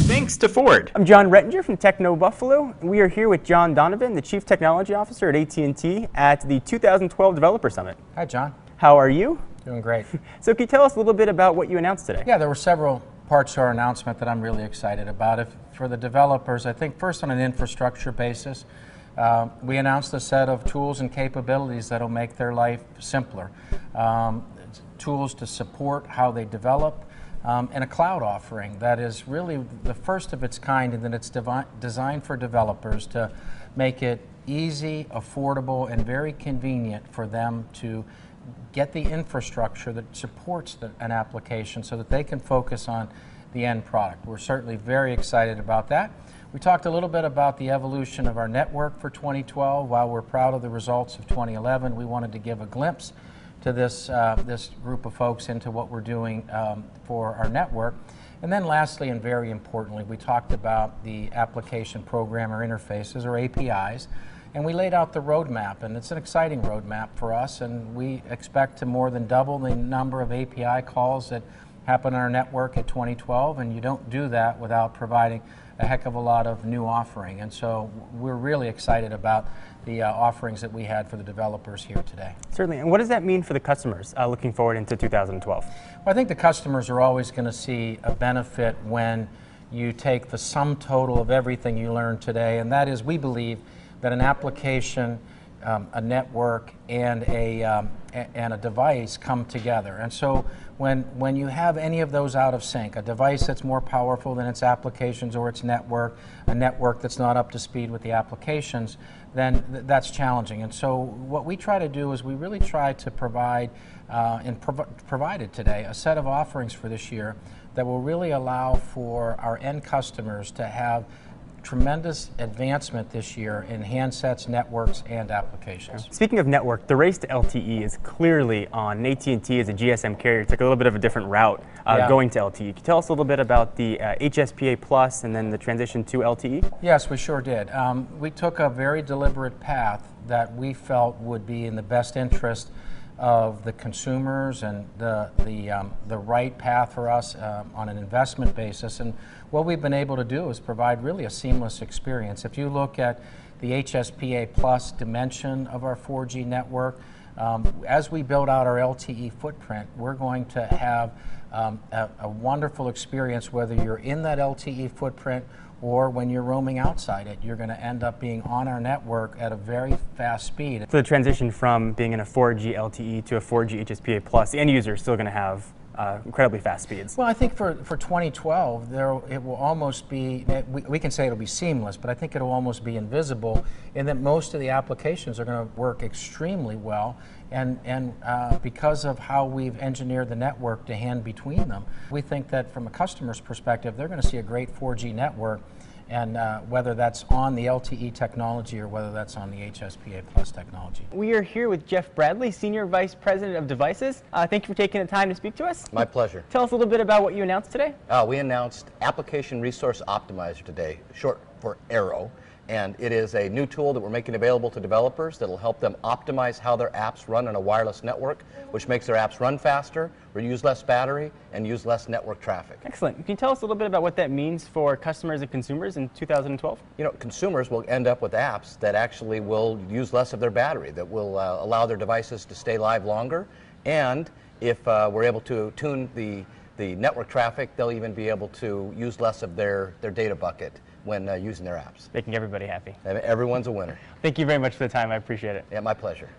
Thanks to Ford. I'm John Rettinger from Techno Buffalo. We are here with John Donovan, the Chief Technology Officer at AT&T at the 2012 Developer Summit. Hi, John. How are you? Doing great. So can you tell us a little bit about what you announced today? Yeah, there were several parts to our announcement that I'm really excited about. For the developers, I think first on an infrastructure basis, we announced a set of tools and capabilities that will make their life simpler. Tools to support how they develop, and a cloud offering that is really the first of its kind, and that it's designed for developers to make it easy, affordable, and very convenient for them to get the infrastructure that supports an application so that they can focus on the end product. We're certainly very excited about that. We talked a little bit about the evolution of our network for 2012. While we're proud of the results of 2011, we wanted to give a glimpse to this group of folks into what we're doing for our network. And then lastly, and very importantly, we talked about the application programmer interfaces, or APIs, and we laid out the roadmap, and it's an exciting roadmap for us, and we expect to more than double the number of API calls that happen on our network at 2012, and you don't do that without providing a heck of a lot of new offering. And so we're really excited about the offerings that we had for the developers here today. Certainly. And what does that mean for the customers looking forward into 2012? Well, I think the customers are always going to see a benefit when you take the sum total of everything you learned today, and that is, we believe that an application, a network, and a device come together. And so when you have any of those out of sync, a device that's more powerful than its applications or its network, a network that's not up to speed with the applications, then that's challenging. And so what we try to do is we really try to provide, provided today, a set of offerings for this year that will really allow for our end customers to have tremendous advancement this year in handsets, networks, and applications. Speaking of network, the race to LTE is clearly on. AT&T as a GSM carrier took a little bit of a different route going to LTE. Can you tell us a little bit about the HSPA Plus and then the transition to LTE? Yes, we sure did. We took a very deliberate path that we felt would be in the best interest of the consumers and the right path for us on an investment basis. And what we've been able to do is provide really a seamless experience. If you look at the HSPA Plus dimension of our 4G network, as we build out our LTE footprint, we're going to have a wonderful experience whether you're in that LTE footprint or when you're roaming outside it. You're going to end up being on our network at a very fast speed. So the transition from being in a 4G LTE to a 4G HSPA Plus, the end user is still going to have incredibly fast speeds. Well, I think for 2012, it will almost be, we can say it'll be seamless, but I think it'll almost be invisible in that most of the applications are going to work extremely well, and because of how we've engineered the network to hand between them, we think that from a customer's perspective, they're going to see a great 4G network, and whether that's on the LTE technology or whether that's on the HSPA Plus technology. We are here with Jeff Bradley, Senior Vice President of Devices. Thank you for taking the time to speak to us. My pleasure. Tell us a little bit about what you announced today. We announced Application Resource Optimizer today, short for ARROW. And it is a new tool that we're making available to developers that will help them optimize how their apps run on a wireless network, which makes their apps run faster, use less battery, and use less network traffic. Excellent. Can you tell us a little bit about what that means for customers and consumers in 2012? You know, consumers will end up with apps that actually will use less of their battery, that will allow their devices to stay live longer, and if we're able to tune the network traffic, they'll even be able to use less of their data bucket when using their apps. Making everybody happy. Everyone's a winner. Thank you very much for the time. I appreciate it. Yeah, my pleasure.